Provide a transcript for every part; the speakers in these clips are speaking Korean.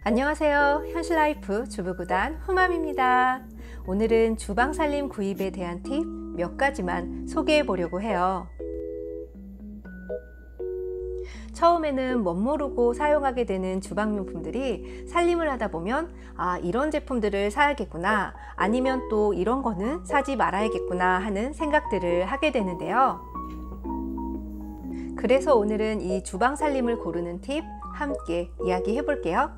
안녕하세요. 현실라이프 주부구단 후맘입니다. 오늘은 주방살림 구입에 대한 팁 몇 가지만 소개해 보려고 해요. 처음에는 멋모르고 사용하게 되는 주방용품들이 살림을 하다 보면 이런 제품들을 사야겠구나, 아니면 또 이런 거는 사지 말아야겠구나 하는 생각들을 하게 되는데요. 그래서 오늘은 이 주방살림을 고르는 팁 함께 이야기해 볼게요.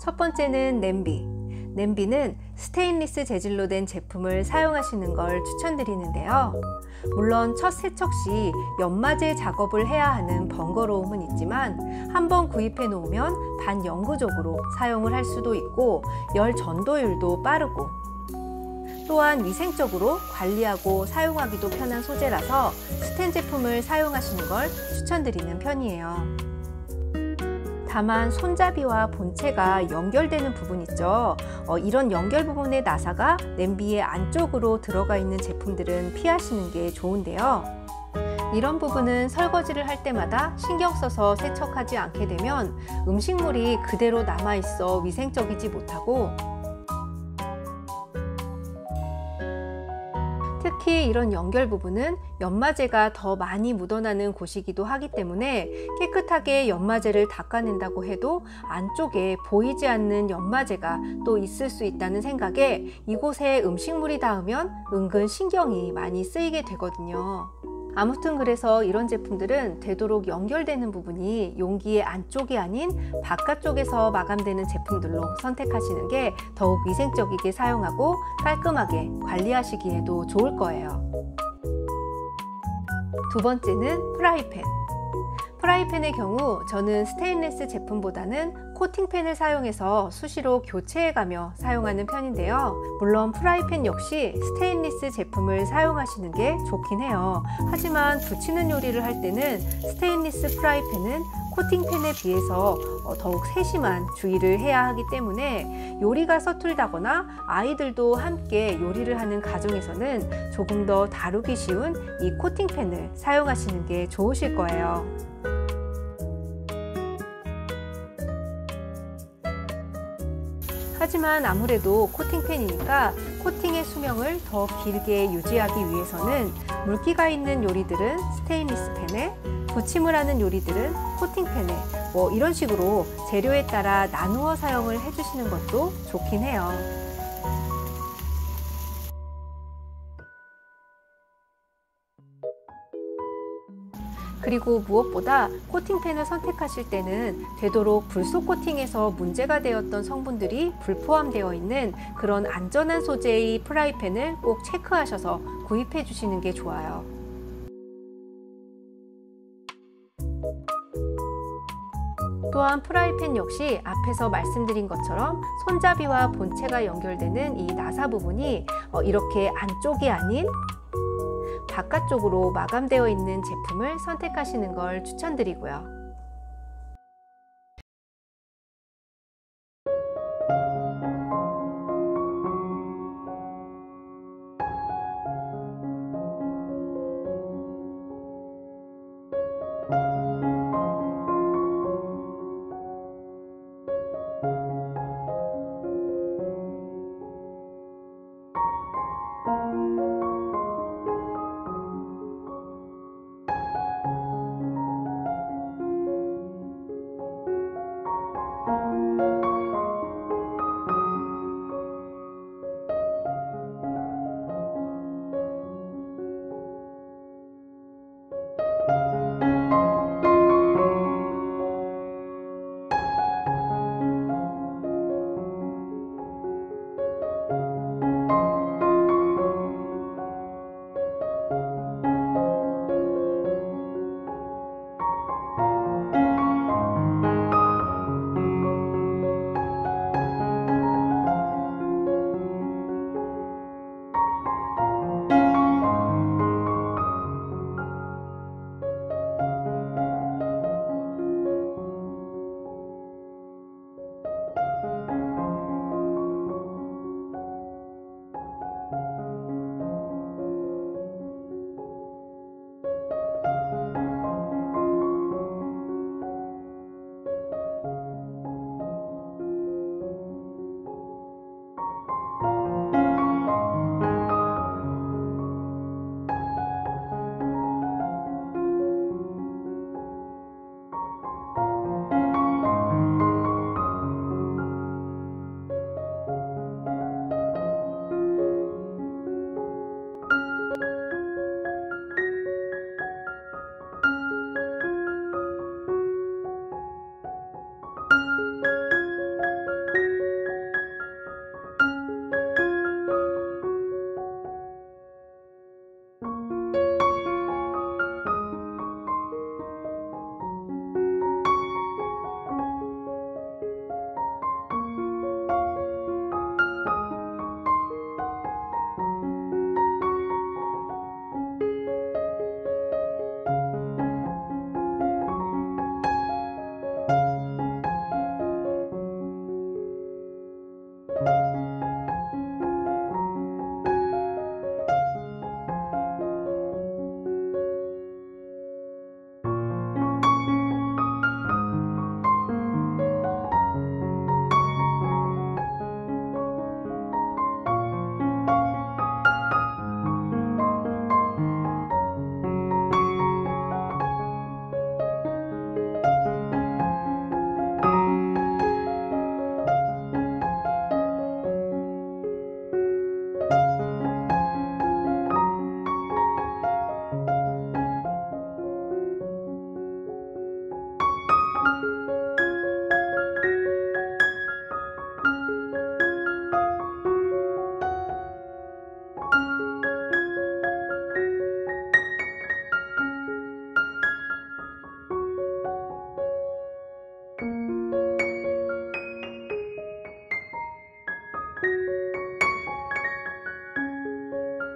첫 번째는 냄비. 냄비는 스테인리스 재질로 된 제품을 사용하시는 걸 추천드리는데요. 물론 첫 세척 시 연마제 작업을 해야 하는 번거로움은 있지만 한번 구입해 놓으면 반영구적으로 사용을 할 수도 있고 열 전도율도 빠르고 또한 위생적으로 관리하고 사용하기도 편한 소재라서 스텐 제품을 사용하시는 걸 추천드리는 편이에요. 다만 손잡이와 본체가 연결되는 부분 있죠. 이런 연결 부분의 나사가 냄비의 안쪽으로 들어가 있는 제품들은 피하시는 게 좋은데요. 이런 부분은 설거지를 할 때마다 신경 써서 세척하지 않게 되면 음식물이 그대로 남아 있어 위생적이지 못하고, 특히 이런 연결 부분은 연마제가 더 많이 묻어나는 곳이기도 하기 때문에 깨끗하게 연마제를 닦아낸다고 해도 안쪽에 보이지 않는 연마제가 또 있을 수 있다는 생각에 이곳에 음식물이 닿으면 은근 신경이 많이 쓰이게 되거든요. 아무튼 그래서 이런 제품들은 되도록 연결되는 부분이 용기의 안쪽이 아닌 바깥쪽에서 마감되는 제품들로 선택하시는 게 더욱 위생적이게 사용하고 깔끔하게 관리하시기에도 좋을 거예요. 두 번째는 프라이팬. 프라이팬의 경우 저는 스테인리스 제품보다는 코팅팬을 사용해서 수시로 교체해가며 사용하는 편인데요. 물론 프라이팬 역시 스테인리스 제품을 사용하시는 게 좋긴 해요. 하지만 부치는 요리를 할 때는 스테인리스 프라이팬은 코팅팬에 비해서 더욱 세심한 주의를 해야 하기 때문에 요리가 서툴다거나 아이들도 함께 요리를 하는 가정에서는 조금 더 다루기 쉬운 이 코팅팬을 사용하시는 게 좋으실 거예요. 하지만 아무래도 코팅팬이니까 코팅의 수명을 더 길게 유지하기 위해서는 물기가 있는 요리들은 스테인리스 팬에, 부침을 하는 요리들은 코팅팬에 이런 식으로 재료에 따라 나누어 사용을 해주시는 것도 좋긴 해요. 그리고 무엇보다 코팅팬을 선택하실 때는 되도록 불소 코팅에서 문제가 되었던 성분들이 불포함되어 있는 그런 안전한 소재의 프라이팬을 꼭 체크하셔서 구입해 주시는 게 좋아요. 또한 프라이팬 역시 앞에서 말씀드린 것처럼 손잡이와 본체가 연결되는 이 나사 부분이 이렇게 안쪽이 아닌 바깥쪽으로 마감되어 있는 제품을 선택하시는 걸 추천드리고요.